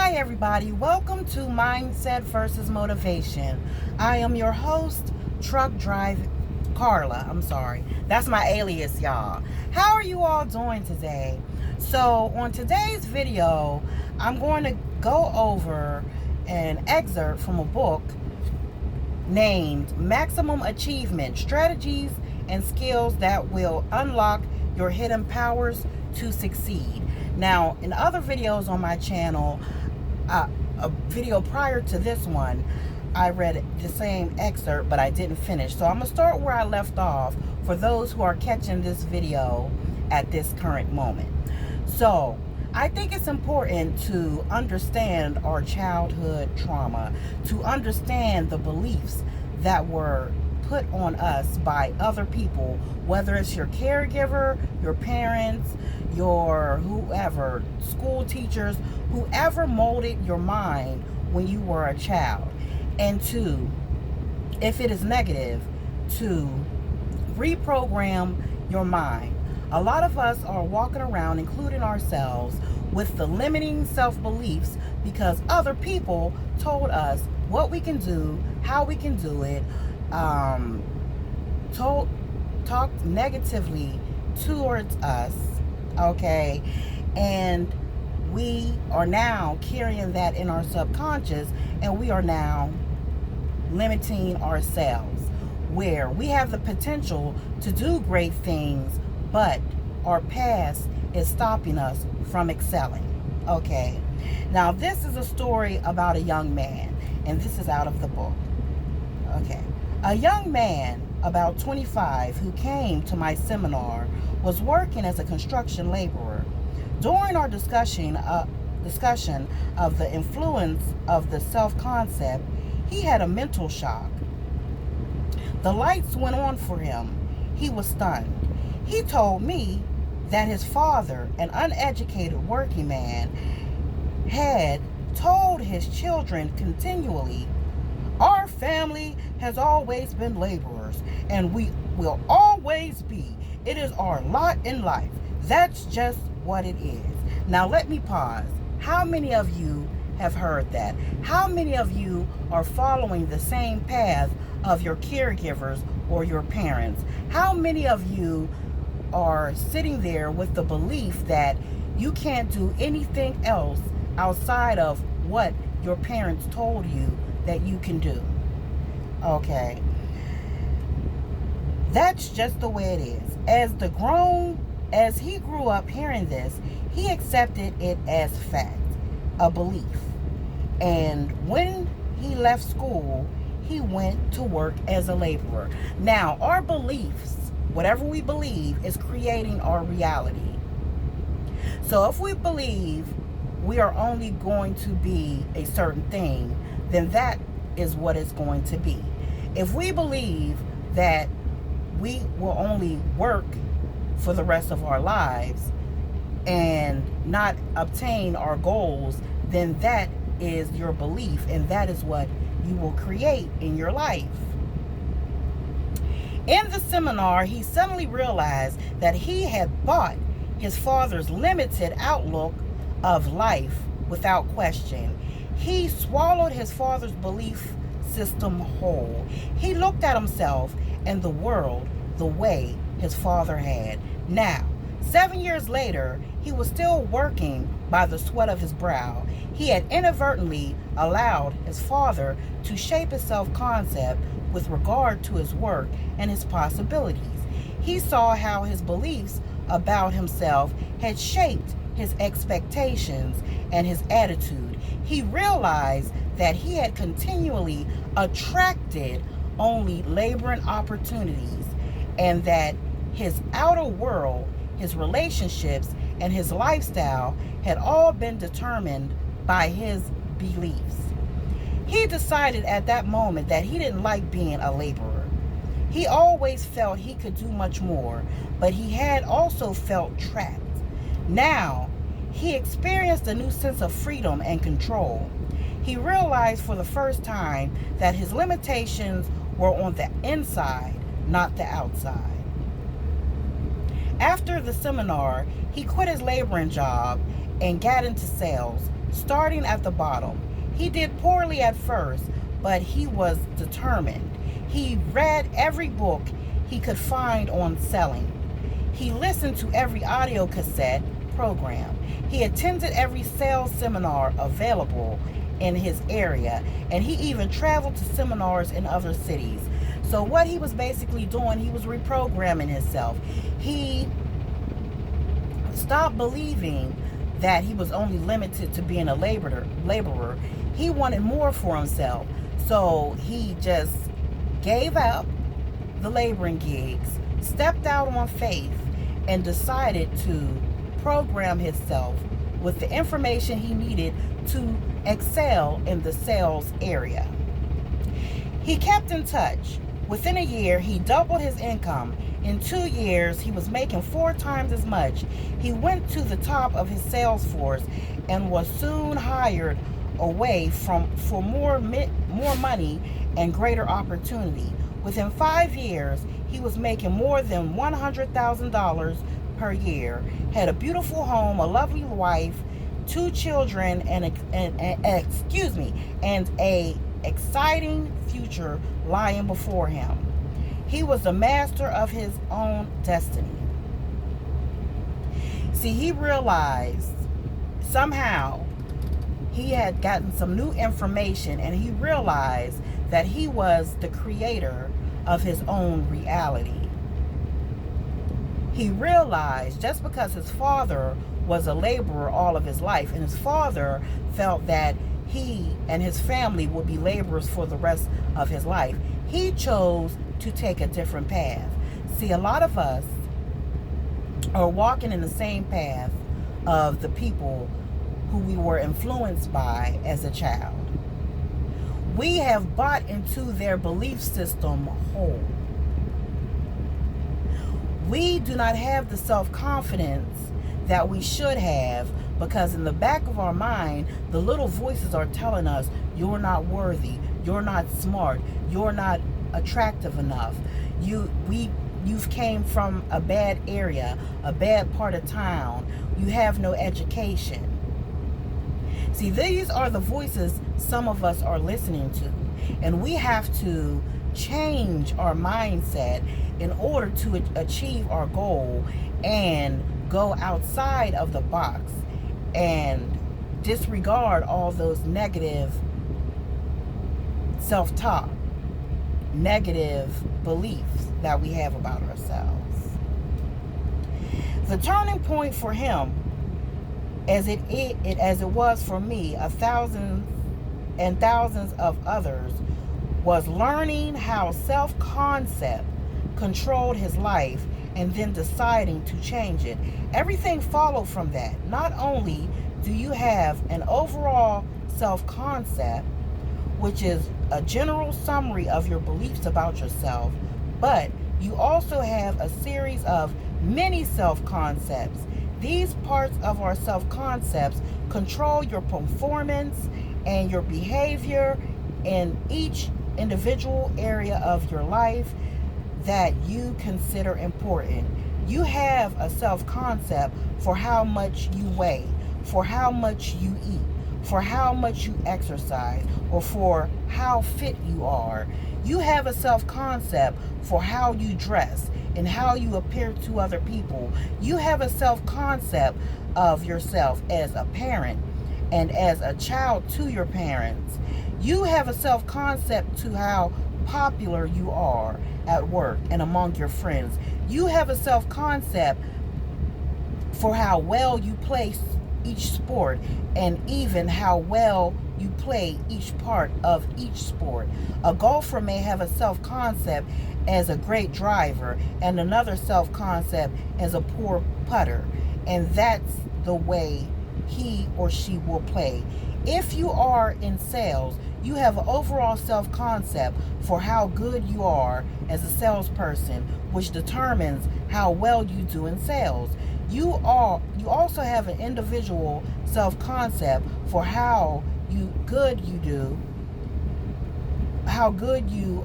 Hi everybody, welcome to Mindset versus Motivation. I am your host, Truck Drive Carla. I'm sorry. That's my alias, y'all. How are you all doing today? So, on today's video, I'm going to go over an excerpt from a book named Maximum Achievement: Strategies and Skills That Will Unlock Your Hidden Powers to Succeed. Now, in other videos on my channel, a video prior to this one, I read the same excerpt, but I didn't finish. So I'm going to start where I left off for those who are catching this video at this current moment. So, I think it's important to understand our childhood trauma, to understand the beliefs that were put on us by other people, whether it's your caregiver, your parents, your whoever, school teachers, whoever molded your mind when you were a child. And to, if it is negative, to reprogram your mind. A lot of us are walking around, including ourselves, with the limiting self-beliefs because other people told us what we can do, how we can do it, talked negatively towards us, okay? And we are now carrying that in our subconscious, and we are now limiting ourselves, where we have the potential to do great things, but our past is stopping us from excelling, okay? Now, this is a story about a young man, and this is out of the book, okay? A young man, about 25, who came to my seminar was working as a construction laborer. During our discussion of the influence of the self-concept, he had a mental shock. The lights went on for him. He was stunned. He told me that his father, an uneducated working man, had told his children continually, "Our family has always been laborers, and we will always be. It is our lot in life. That's just what it is." Now let me pause. How many of you have heard that? How many of you are following the same path of your caregivers or your parents? How many of you are sitting there with the belief that you can't do anything else outside of what your parents told you that you can do? Okay. That's just the way it is. As he grew up hearing this, he accepted it as fact, a belief. And when he left school, he went to work as a laborer. Now, our beliefs, whatever we believe, is creating our reality. So if we believe we are only going to be a certain thing, then that is what it's going to be. If we believe that we will only work for the rest of our lives and not obtain our goals, then that is your belief, and that is what you will create in your life. In the seminar, he suddenly realized that he had bought his father's limited outlook of life without question. He swallowed his father's belief system whole. He looked at himself and the world the way his father had. Now, 7 years later, he was still working by the sweat of his brow. He had inadvertently allowed his father to shape his self-concept with regard to his work and his possibilities. He saw how his beliefs about himself had shaped his expectations and his attitude. He realized that he had continually attracted only laboring opportunities, and that his outer world, his relationships, and his lifestyle had all been determined by his beliefs. He decided at that moment that he didn't like being a laborer. He always felt he could do much more, but he had also felt trapped. Now, he experienced a new sense of freedom and control. He realized for the first time that his limitations were on the inside, not the outside. After the seminar, he quit his laboring job and got into sales. starting at the bottom. He did poorly at first, but he was determined. He read every book he could find on selling. He listened to every audio cassette program. He attended every sales seminar available in his area, and he even traveled to seminars in other cities. So what he was basically doing, he was reprogramming himself. He stopped believing that he was only limited to being a laborer. He wanted more for himself. So he just gave up the laboring gigs, stepped out on faith, and decided to program himself with the information he needed to excel in the sales area. He kept in touch. Within a year, he doubled his income. In 2 years, he was making 4 times as much. He went to the top of his sales force and was soon hired away for more money and greater opportunity. Within 5 years, he was making more than $100,000 per year, had a beautiful home, a lovely wife, 2 children, and a exciting future lying before him. He was the master of his own destiny. See, he realized somehow he had gotten some new information, and he realized that he was the creator of his own reality. He realized just because his father was a laborer all of his life, and his father felt that he and his family would be laborers for the rest of his life, he chose to take a different path. See, a lot of us are walking in the same path of the people who we were influenced by as a child. We have bought into their belief system whole. We do not have the self-confidence that we should have, because in the back of our mind, the little voices are telling us, you're not worthy, you're not smart, you're not attractive enough. You've came from a bad area, a bad part of town. You have no education. See, these are the voices some of us are listening to, and we have to change our mindset in order to achieve our goal and go outside of the box and disregard all those negative self-talk, negative beliefs that we have about ourselves. The turning point for him, as it was for me, thousands and thousands of others, was learning how self-concept controlled his life and then deciding to change it. Everything followed from that. Not only do you have an overall self-concept, which is a general summary of your beliefs about yourself, but you also have a series of many self-concepts. These parts of our self-concepts control your performance and your behavior in each individual area of your life that you consider important. You have a self-concept for how much you weigh, for how much you eat, for how much you exercise, or for how fit you are. You have a self-concept for how you dress and how you appear to other people. You have a self-concept of yourself as a parent and as a child to your parents. You have a self-concept to how popular you are at work and among your friends. You have a self-concept for how well you play each sport, and even how well you play each part of each sport. A golfer may have a self-concept as a great driver and another self-concept as a poor putter, and that's the way he or she will play. If you are in sales, you have an overall self-concept for how good you are as a salesperson, which determines how well you do in sales. You also have an individual self-concept for how good you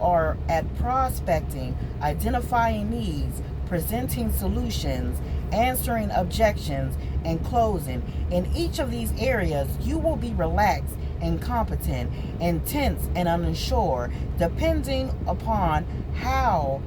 are at prospecting, identifying needs, presenting solutions, answering objections, and closing. In each of these areas, you will be relaxed and competent, and tense and unsure, depending upon how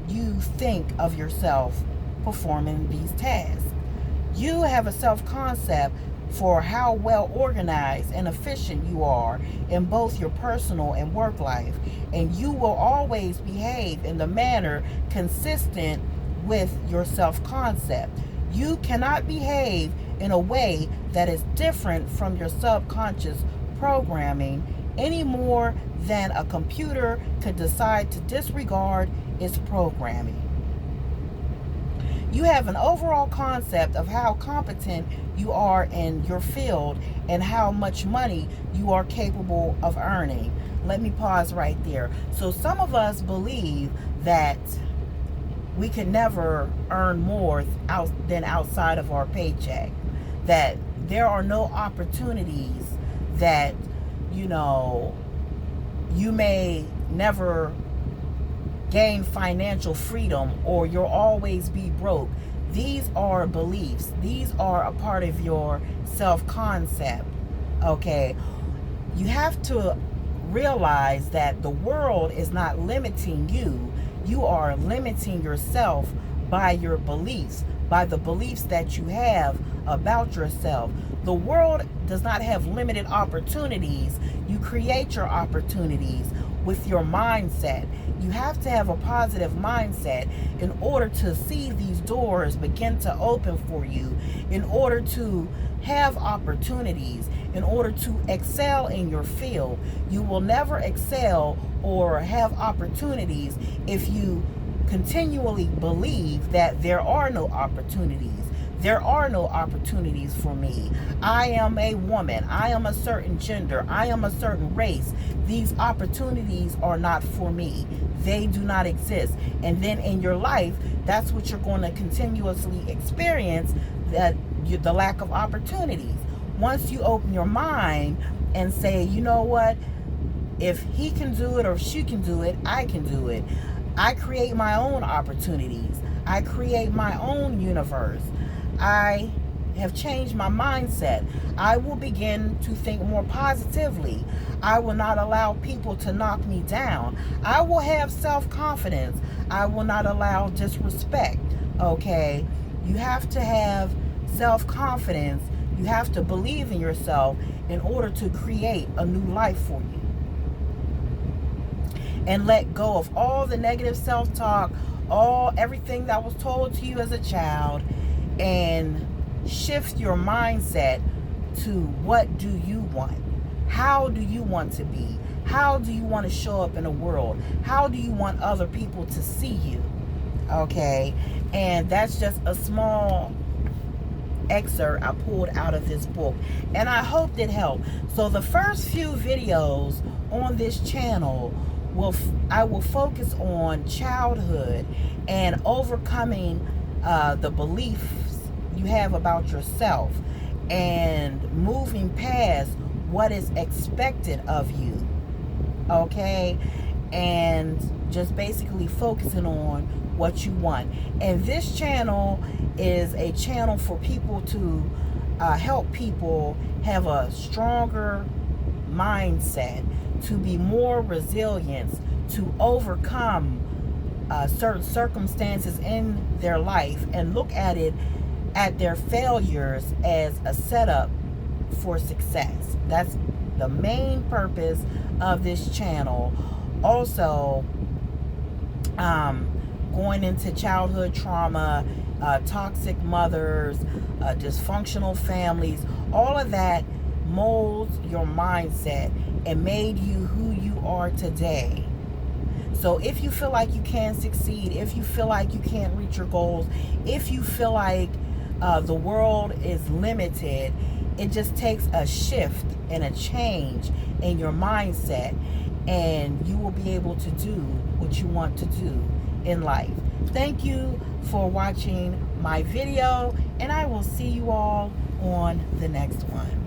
you think of yourself performing these tasks. You have a self-concept for how well organized and efficient you are in both your personal and work life, and you will always behave in the manner consistent with your self-concept. You cannot behave in a way that is different from your subconscious programming any more than a computer could decide to disregard its programming. You have an overall concept of how competent you are in your field and how much money you are capable of earning. Let me pause right there. So some of us believe that we can never earn more than outside of our paycheck, that there are no opportunities, that you may never gain financial freedom, or you'll always be broke. These are beliefs. These are a part of your self-concept. Okay? You have to realize that the world is not limiting you. You are limiting yourself by your beliefs, by the beliefs that you have about yourself. The world does not have limited opportunities. You create your opportunities with your mindset. You have to have a positive mindset in order to see these doors begin to open for you, in order to have opportunities, in order to excel in your field. You will never excel or have opportunities if you continually believe that there are no opportunities. There are no opportunities for me. I am a woman. I am a certain gender. I am a certain race. These opportunities are not for me. They do not exist. And then in your life, that's what you're going to continuously experience, the lack of opportunities. Once you open your mind and say, you know what, if he can do it or she can do it, I can do it. I create my own opportunities. I create my own universe. I have changed my mindset. I will begin to think more positively. I will not allow people to knock me down. I will have self-confidence. I will not allow disrespect. Okay? You have to have self-confidence. You have to believe in yourself in order to create a new life for you. And let go of all the negative self-talk, everything that was told to you as a child, and shift your mindset to what do you want? How do you want to be? How do you want to show up in the world? How do you want other people to see you? Okay? And that's just a small excerpt I pulled out of this book, and I hope it helped. So the first few videos on this channel I will focus on childhood and overcoming the beliefs you have about yourself and moving past what is expected of you. Okay? And just basically focusing on what you want. And this channel is a channel for people to help people have a stronger mindset, to be more resilient, to overcome certain circumstances in their life and look at their failures as a setup for success. That's the main purpose of this channel. Also, going into childhood trauma, toxic mothers, dysfunctional families, all of that molds your mindset and made you who you are today. So if you feel like you can't succeed, if you feel like you can't reach your goals, if you feel like the world is limited, it just takes a shift and a change in your mindset, and you will be able to do what you want to do in life. Thank you for watching my video, and I will see you all on the next one.